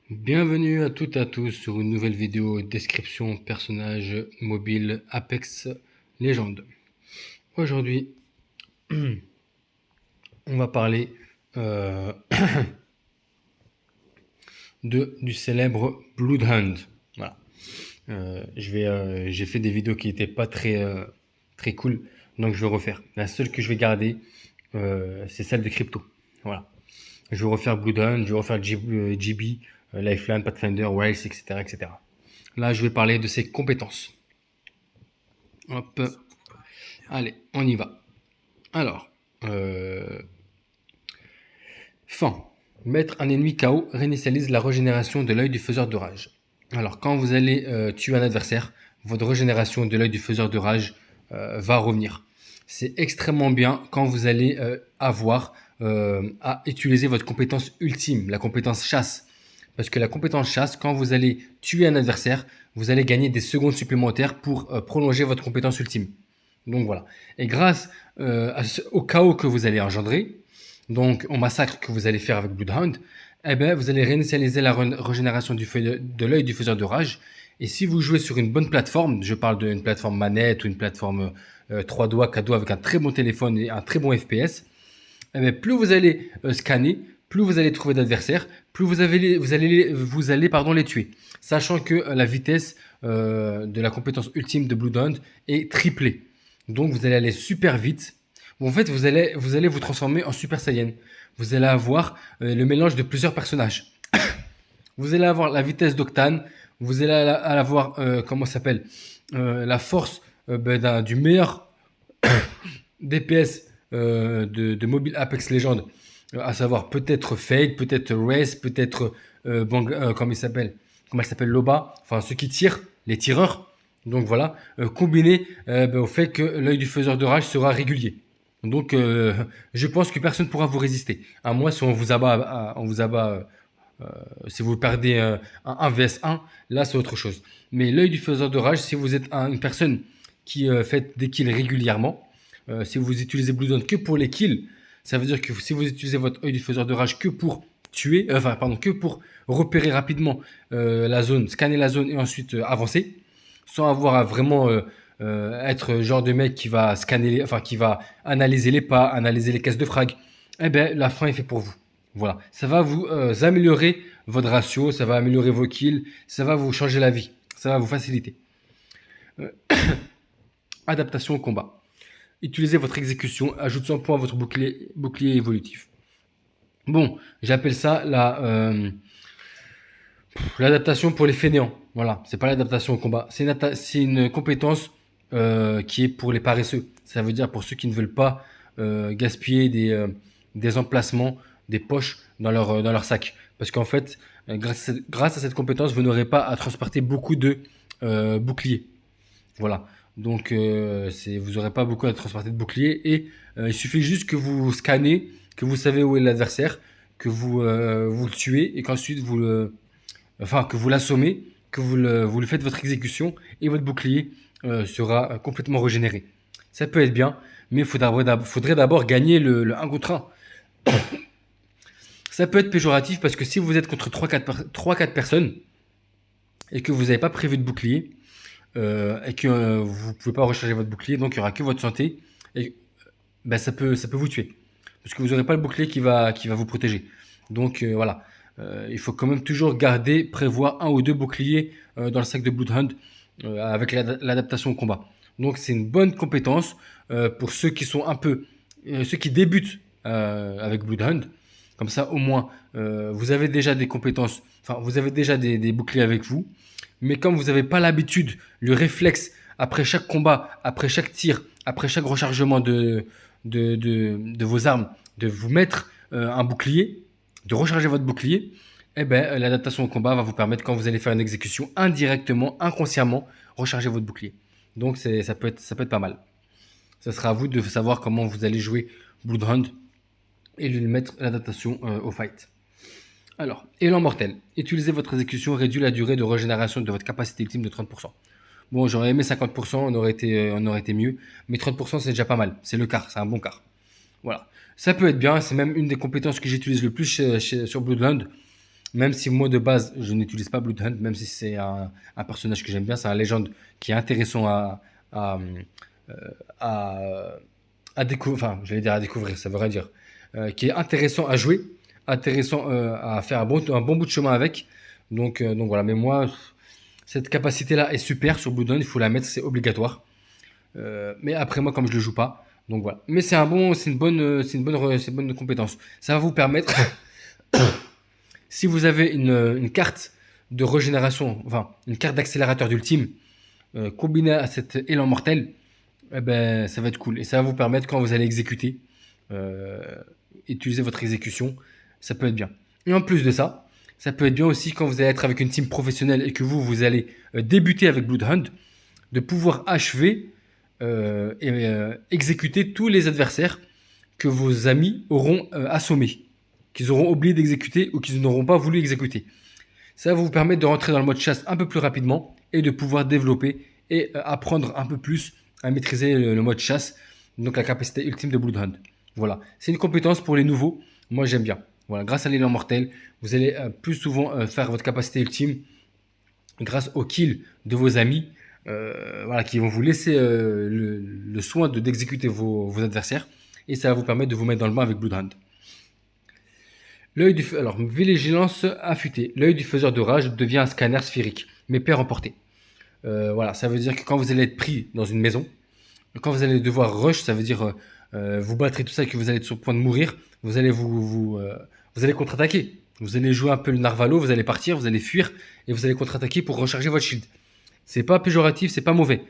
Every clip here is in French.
Bienvenue à toutes et à tous sur une nouvelle vidéo description personnage mobile Apex Legends. Aujourd'hui, on va parler euh, du célèbre Bloodhound. Voilà. J'ai fait des vidéos qui n'étaient pas très cool, donc je vais refaire. La seule que je vais garder, c'est celle de Crypto. Voilà. Je vais refaire Bloodhound, je vais refaire GB, Lifeline, Pathfinder, Wells, etc., etc. Là, je vais parler de ses compétences. Hop, allez, on y va. Alors, euh, fin. Mettre un ennemi KO réinitialise la régénération de l'œil du faiseur de rage. Alors, quand vous allez tuer un adversaire, votre régénération de l'œil du faiseur de rage va revenir. C'est extrêmement bien quand vous allez avoir à utiliser votre compétence ultime, la compétence chasse. Parce que la compétence chasse, quand vous allez tuer un adversaire, vous allez gagner des secondes supplémentaires pour prolonger votre compétence ultime. Donc voilà. Et grâce au chaos que vous allez engendrer, donc au massacre que vous allez faire avec Bloodhound, eh ben, vous allez réinitialiser la régénération de l'œil du faiseur de rage. Et si vous jouez sur une bonne plateforme, je parle d'une plateforme manette ou une plateforme 3 doigts, 4 doigts avec un très bon téléphone et un très bon FPS, eh bien, plus vous allez scanner, plus vous allez trouver d'adversaires, plus vous allez les tuer. Sachant que la vitesse de la compétence ultime de Bloodhound est triplée. Donc vous allez aller super vite. Bon, en fait, vous allez vous transformer en Super Saiyan. Vous allez avoir le mélange de plusieurs personnages. Vous allez avoir la vitesse d'Octane. Vous allez avoir, comment ça s'appelle, la force du meilleur DPS de mobile Apex Legends, à savoir peut-être Fade, peut-être Race, peut-être comment elle s'appelle Loba, enfin ceux qui tirent, les tireurs. Donc voilà, combiné au fait que l'œil du faiseur de rage sera régulier. Donc je pense que personne ne pourra vous résister. À moins si si vous perdez un vs 1, là c'est autre chose. Mais l'œil du faiseur de rage, si vous êtes une personne qui fait des kills régulièrement, si vous utilisez Blue Zone que pour les kills, ça veut dire que si vous utilisez votre œil du faiseur de rage que pour tuer, que pour repérer rapidement la zone, scanner la zone et ensuite avancer, sans avoir à vraiment être le genre de mec qui va qui va analyser les pas, analyser les caisses de frag, eh ben la fin est faite pour vous. Voilà, ça va vous améliorer votre ratio, ça va améliorer vos kills, ça va vous changer la vie, ça va vous faciliter. Euh, Adaptation au combat. Utilisez votre exécution, ajoute 100 points à votre bouclier évolutif. Bon, j'appelle ça l'adaptation pour les fainéants. Voilà, c'est pas l'adaptation au combat. C'est une compétence qui est pour les paresseux. Ça veut dire pour ceux qui ne veulent pas gaspiller des emplacements, des poches dans leur sac. Parce qu'en fait, grâce à cette compétence, vous n'aurez pas à transporter beaucoup de boucliers. Voilà. Donc, vous n'aurez pas beaucoup à transporter de boucliers. Et il suffit juste que vous scannez, que vous savez où est l'adversaire, que vous le tuez et qu'ensuite que vous l'assommez, que vous le faites votre exécution et votre bouclier sera complètement régénéré. Ça peut être bien, mais faudrait d'abord gagner le 1 contre 1. Ça peut être péjoratif parce que si vous êtes contre 3-4 personnes et que vous n'avez pas prévu de bouclier, et que vous ne pouvez pas recharger votre bouclier, donc il n'y aura que votre santé, et ben, ça peut vous tuer. Parce que vous n'aurez pas le bouclier qui va vous protéger. Donc voilà. Il faut quand même toujours prévoir un ou deux boucliers dans le sac de Bloodhound avec l'adaptation au combat. Donc c'est une bonne compétence pour ceux qui sont ceux qui débutent avec Bloodhound. Comme ça, au moins, vous avez déjà des compétences, enfin, vous avez déjà des boucliers avec vous. Mais comme vous n'avez pas l'habitude, le réflexe, après chaque combat, après chaque tir, après chaque rechargement de vos armes, de vous mettre un bouclier, de recharger votre bouclier, eh ben, l'adaptation au combat va vous permettre, quand vous allez faire une exécution, indirectement, inconsciemment, recharger votre bouclier. Donc ça peut être pas mal. Ça sera à vous de savoir comment vous allez jouer Bloodhound et lui mettre l'adaptation au fight. Alors, élan mortel. Utilisez votre exécution, réduit la durée de régénération de votre capacité ultime de 30%. Bon, j'aurais aimé 50%, on aurait été mieux. Mais 30%, c'est déjà pas mal. C'est le quart, c'est un bon quart. Voilà. Ça peut être bien, c'est même une des compétences que j'utilise le plus sur Bloodhound. Même si moi de base je n'utilise pas Bloodhunt, même si c'est un personnage que j'aime bien, c'est un légende qui est intéressant à, euh, à, à découvrir, enfin j'allais dire à découvrir, ça veut rien dire, qui est intéressant à jouer, intéressant à faire un bon bout de chemin avec. Donc voilà, mais moi cette capacité-là est super sur Bloodhunt, il faut la mettre, c'est obligatoire. Mais après moi comme je le joue pas, donc voilà. Mais c'est une bonne compétence. Ça va vous permettre, si vous avez une carte de régénération, enfin une carte d'accélérateur d'ultime, combinée à cet élan mortel, eh ben, ça va être cool. Et ça va vous permettre, quand vous allez exécuter, euh, utiliser votre exécution, ça peut être bien. Et en plus de ça, ça peut être bien aussi quand vous allez être avec une team professionnelle et que vous allez débuter avec Bloodhunt, de pouvoir achever et exécuter tous les adversaires que vos amis auront assommés, qu'ils auront oublié d'exécuter ou qu'ils n'auront pas voulu exécuter. Ça va vous permettre de rentrer dans le mode chasse un peu plus rapidement et de pouvoir développer et apprendre un peu plus à maîtriser le mode chasse, donc la capacité ultime de Bloodhound. Voilà, c'est une compétence pour les nouveaux, moi j'aime bien. Voilà, grâce à l'élan mortel, vous allez plus souvent faire votre capacité ultime grâce au kill de vos amis, voilà, qui vont vous laisser le soin d'exécuter vos adversaires, et ça va vous permettre de vous mettre dans le bain avec Bloodhound. Alors, vigilance affûtée. L'œil du faiseur de rage devient un scanner sphérique, mais perd en portée. Voilà, ça veut dire que quand vous allez être pris dans une maison, quand vous allez devoir rush, ça veut dire vous battre et tout ça, et que vous allez être sur le point de mourir, vous allez vous allez contre-attaquer. Vous allez jouer un peu le narvalo, vous allez partir, vous allez fuir, et vous allez contre-attaquer pour recharger votre shield. C'est pas péjoratif, c'est pas mauvais.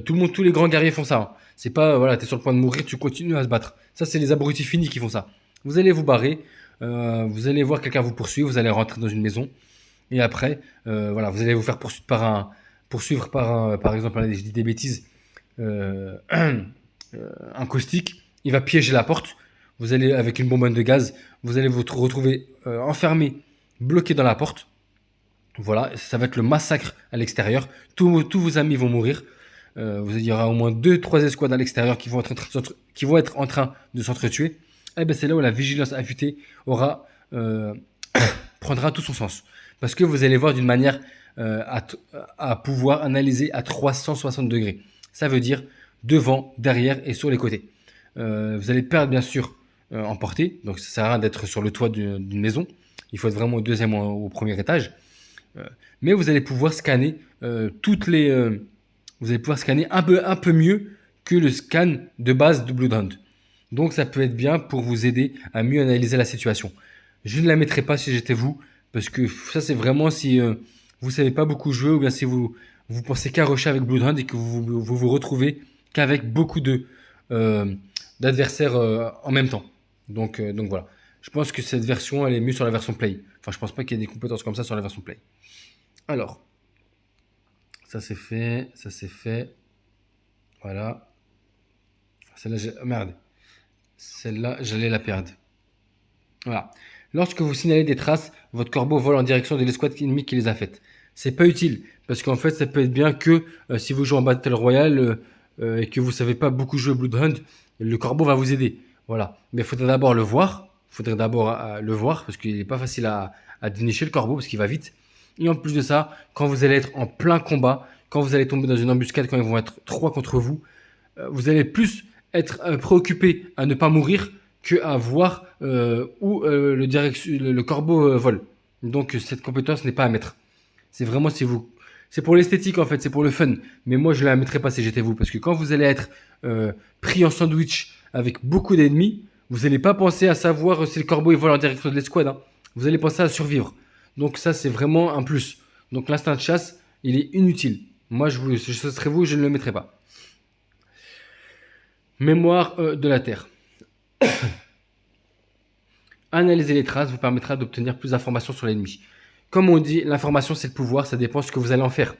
Tout le monde, tous les grands guerriers font ça, hein. C'est pas, voilà, t'es sur le point de mourir, tu continues à se battre. Ça, c'est les abrutis finis qui font ça. Vous allez vous barrer, vous allez voir quelqu'un vous poursuivre, vous allez rentrer dans une maison, et après, voilà, vous allez vous faire poursuivre par exemple, allez, je dis des bêtises, un caustique, il va piéger la porte, vous allez, avec une bonbonne de gaz, vous allez vous retrouver enfermé, bloqué dans la porte. Voilà, ça va être le massacre à l'extérieur. Tous vos amis vont mourir. Il y aura au moins 2-3 escouades à l'extérieur qui vont être en train de s'entretuer. Et ben c'est là où la vigilance affûtée aura, prendra tout son sens. Parce que vous allez voir d'une manière à pouvoir analyser à 360 degrés. Ça veut dire devant, derrière et sur les côtés. Vous allez perdre bien sûr en portée. Donc ça sert à rien d'être sur le toit d'une maison. Il faut être vraiment au deuxième ou au premier étage. Mais vous allez pouvoir scanner vous allez pouvoir scanner un peu mieux que le scan de base de Bloodhound. Donc ça peut être bien pour vous aider à mieux analyser la situation. Je ne la mettrai pas si j'étais vous, parce que ça c'est vraiment si vous savez pas beaucoup jouer, ou bien si vous pensez qu'à rusher avec Bloodhound et que vous retrouvez qu'avec beaucoup d'adversaires en même temps. Donc voilà. Je pense que cette version elle est mieux sur la version Play. Enfin, je pense pas qu'il y ait des compétences comme ça sur la version Play. Alors, ça c'est fait, ça c'est fait. Voilà. Celle-là, merde. Celle-là, j'allais la perdre. Voilà. Lorsque vous signalez des traces, votre corbeau vole en direction de l'escouade ennemie qui les a faites. C'est pas utile, parce qu'en fait, ça peut être bien que si vous jouez en Battle Royale et que vous savez pas beaucoup jouer Bloodhound, le corbeau va vous aider. Voilà. Mais il faudrait d'abord le voir. Il faudrait d'abord le voir, parce qu'il n'est pas facile à dénicher le corbeau, parce qu'il va vite. Et en plus de ça, quand vous allez être en plein combat, quand vous allez tomber dans une embuscade, quand ils vont être 3 contre vous, vous allez plus être préoccupé à ne pas mourir que à voir où le corbeau vole. Donc cette compétence n'est pas à mettre. C'est vraiment c'est pour l'esthétique en fait, c'est pour le fun. Mais moi je la mettrai pas si j'étais vous, parce que quand vous allez être pris en sandwich avec beaucoup d'ennemis, vous n'allez pas penser à savoir si le corbeau il vole en direction de l'escouade, hein. Vous allez penser à survivre. Donc ça c'est vraiment un plus. Donc l'instinct de chasse, il est inutile. Moi si ce serait vous, je ne le mettrais pas. Mémoire de la Terre. Analyser les traces vous permettra d'obtenir plus d'informations sur l'ennemi. Comme on dit, l'information c'est le pouvoir, ça dépend de ce que vous allez en faire.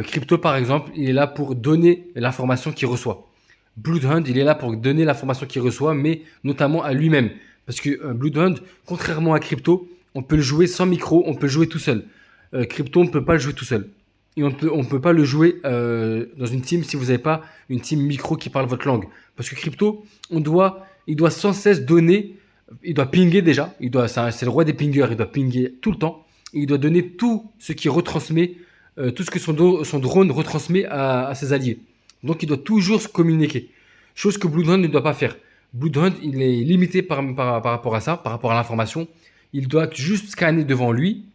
Crypto par exemple, il est là pour donner l'information qu'il reçoit. Bloodhound, il est là pour donner l'information qu'il reçoit, mais notamment à lui-même. Parce que Bloodhound, contrairement à Crypto, on peut le jouer sans micro, on peut le jouer tout seul. Crypto, on ne peut pas le jouer tout seul. Et on peut pas le jouer dans une team si vous n'avez pas une team micro qui parle votre langue. Parce que Crypto, il doit sans cesse donner Il doit pinguer déjà. C'est le roi des pingers. Il doit pinguer tout le temps. Et il doit donner tout ce qui retransmet, tout ce que son drone retransmet à ses alliés. Donc il doit toujours se communiquer. Chose que Bloodhound ne doit pas faire. Bloodhound, il est limité par rapport à ça, par rapport à l'information. Il doit juste scanner devant lui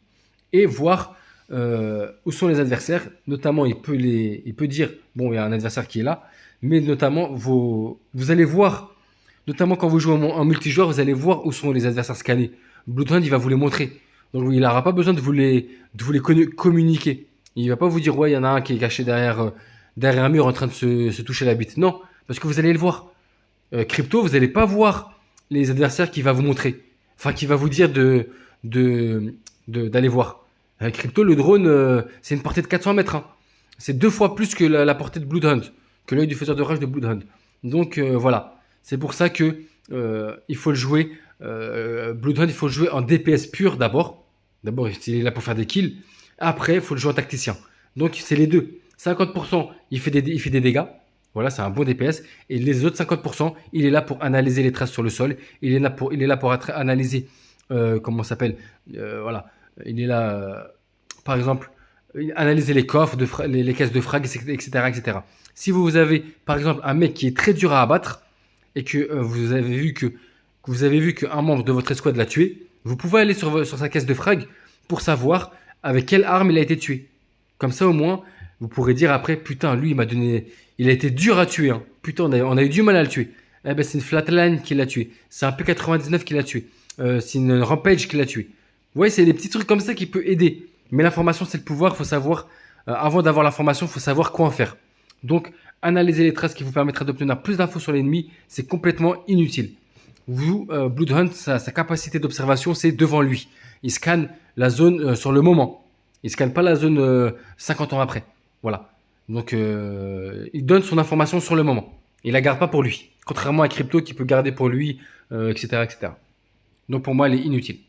et voir où sont les adversaires. Notamment, il peut dire, bon, il y a un adversaire qui est là, mais notamment, vous allez voir, notamment quand vous jouez en multijoueur, vous allez voir où sont les adversaires scannés. Bloodhound, il va vous les montrer. Donc, il n'aura pas besoin de vous les communiquer. Il ne va pas vous dire, ouais, il y en a un qui est caché derrière un mur en train de se toucher la bite. Non, parce que vous allez le voir. Crypto, vous n'allez pas voir les adversaires qu'il va vous montrer. Enfin, qui va vous dire d'aller voir. Crypto, le drone, c'est une portée de 400 mètres. Hein. C'est 2 fois plus que la portée de Bloodhound, que l'œil du faiseur de rage de Bloodhound. Donc voilà, c'est pour ça que il faut le jouer. Bloodhound, il faut le jouer en DPS pur d'abord. D'abord, il est là pour faire des kills. Après, il faut le jouer en tacticien. Donc c'est les deux. 50%, il fait des dégâts. Voilà, c'est un bon DPS. Et les autres 50%, il est là pour analyser les traces sur le sol. Il est là pour analyser, comment ça s'appelle, voilà. Il est là, par exemple, analyser les coffres, les caisses de frag, etc., etc. Si vous avez, par exemple, un mec qui est très dur à abattre et que vous avez vu qu'un membre de votre escouade l'a tué, vous pouvez aller sur sa caisse de frag pour savoir avec quelle arme il a été tué. Comme ça, au moins, vous pourrez dire après, putain, lui, il a été dur à tuer. Hein. Putain, on a eu du mal à le tuer. Eh ben, c'est une flatline qui l'a tué. C'est un P99 qui l'a tué. C'est une rampage qui l'a tué. Vous voyez, c'est des petits trucs comme ça qui peuvent aider. Mais l'information, c'est le pouvoir. Il faut savoir, avant d'avoir l'information, il faut savoir quoi en faire. Donc, analyser les traces qui vous permettra d'obtenir plus d'infos sur l'ennemi, c'est complètement inutile. Bloodhound, sa capacité d'observation, c'est devant lui. Il scanne la zone sur le moment. Il scanne pas la zone 50 ans après. Voilà. Donc, il donne son information sur le moment. Il la garde pas pour lui. Contrairement à Crypto qui peut garder pour lui, etc., etc. Donc, pour moi, elle est inutile.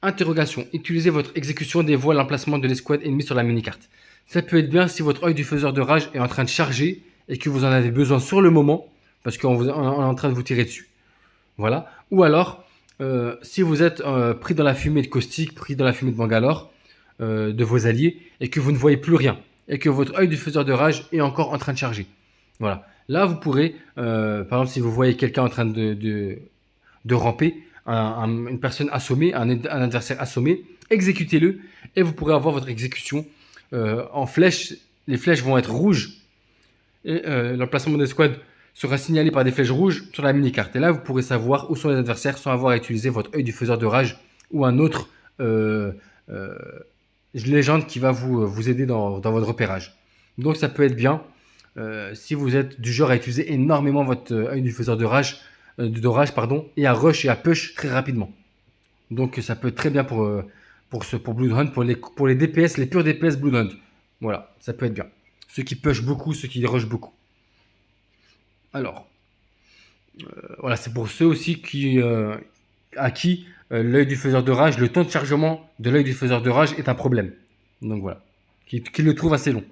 Interrogation. Utilisez votre exécution dévoile l'emplacement de l'escouade ennemie sur la mini-carte. Ça peut être bien si votre œil du faiseur de rage est en train de charger et que vous en avez besoin sur le moment parce qu'on est en train de vous tirer dessus. Voilà. Ou alors, si vous êtes pris dans la fumée de caustique, pris dans la fumée de Bangalore, de vos alliés et que vous ne voyez plus rien et que votre œil du faiseur de rage est encore en train de charger. Voilà. Là, vous pourrez, par exemple, si vous voyez quelqu'un en train de ramper, une personne assommée, un adversaire assommé, exécutez-le et vous pourrez avoir votre exécution en flèche. Les flèches vont être rouges et l'emplacement des squads sera signalé par des flèches rouges sur la mini-carte. Et là, vous pourrez savoir où sont les adversaires sans avoir à utiliser votre œil du faiseur de rage ou un autre légende qui va vous aider dans votre repérage. Donc ça peut être bien si vous êtes du genre à utiliser énormément votre œil du faiseur de rage, et à rush et à push très rapidement. Donc ça peut être très bien pour Bloodhound, pour les DPS, les purs DPS Bloodhound. Voilà, ça peut être bien. Ceux qui push beaucoup, ceux qui rush beaucoup. Alors, voilà, c'est pour ceux aussi à qui l'œil du faiseur de rage, le temps de chargement de l'œil du faiseur de rage est un problème. Donc voilà, qui le trouve assez long.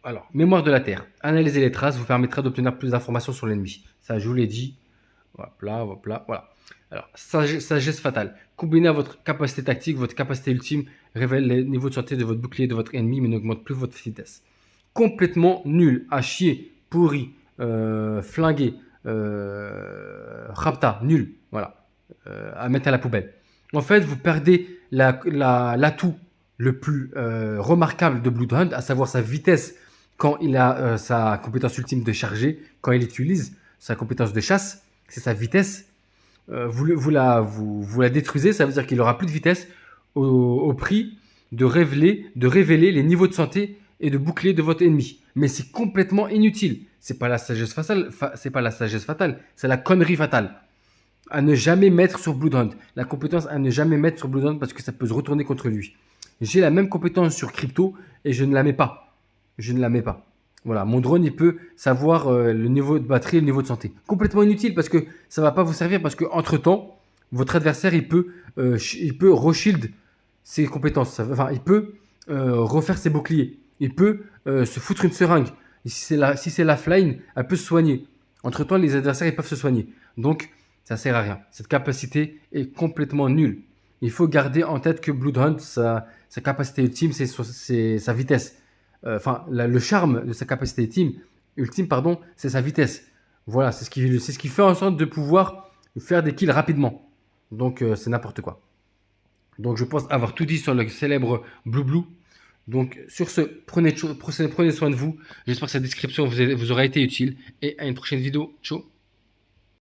Alors, mémoire de la Terre. Analyser les traces vous permettra d'obtenir plus d'informations sur l'ennemi. Ça, je vous l'ai dit. Voilà. Alors, sagesse fatale. Combinée à votre capacité tactique, votre capacité ultime révèle les niveaux de santé de votre bouclier de votre ennemi, mais n'augmente plus votre vitesse. Complètement nul, à chier, pourri, flingué, rapta, nul. Voilà. À mettre à la poubelle. En fait, vous perdez l'atout le plus remarquable de Bloodhound, à savoir sa vitesse quand il a sa compétence ultime de charger, quand il utilise sa compétence de chasse, c'est sa vitesse. Vous la détruisez, ça veut dire qu'il aura plus de vitesse au prix de révéler les niveaux de santé et de bouclier de votre ennemi. Mais c'est complètement inutile. C'est pas la sagesse fatale, c'est la connerie fatale. À ne jamais mettre sur Bloodhound. La compétence à ne jamais mettre sur Bloodhound parce que ça peut se retourner contre lui. J'ai la même compétence sur Crypto et je ne la mets pas. Voilà, mon drone, il peut savoir le niveau de batterie et le niveau de santé. Complètement inutile parce que ça ne va pas vous servir parce que entre temps, votre adversaire, il peut reshield ses compétences. Enfin, il peut refaire ses boucliers. Il peut se foutre une seringue. Et si c'est la flying, elle peut se soigner. Entre-temps, les adversaires ils peuvent se soigner. Donc, ça sert à rien. Cette capacité est complètement nulle. Il faut garder en tête que Bloodhound, sa capacité ultime, c'est sa vitesse. Le charme de sa capacité ultime, pardon, c'est sa vitesse. Voilà, c'est ce qui fait en sorte de pouvoir faire des kills rapidement. Donc, c'est n'importe quoi. Donc, je pense avoir tout dit sur le célèbre Blue Blue. Donc, sur ce, prenez soin de vous. J'espère que cette description vous aura été utile. Et à une prochaine vidéo. Ciao.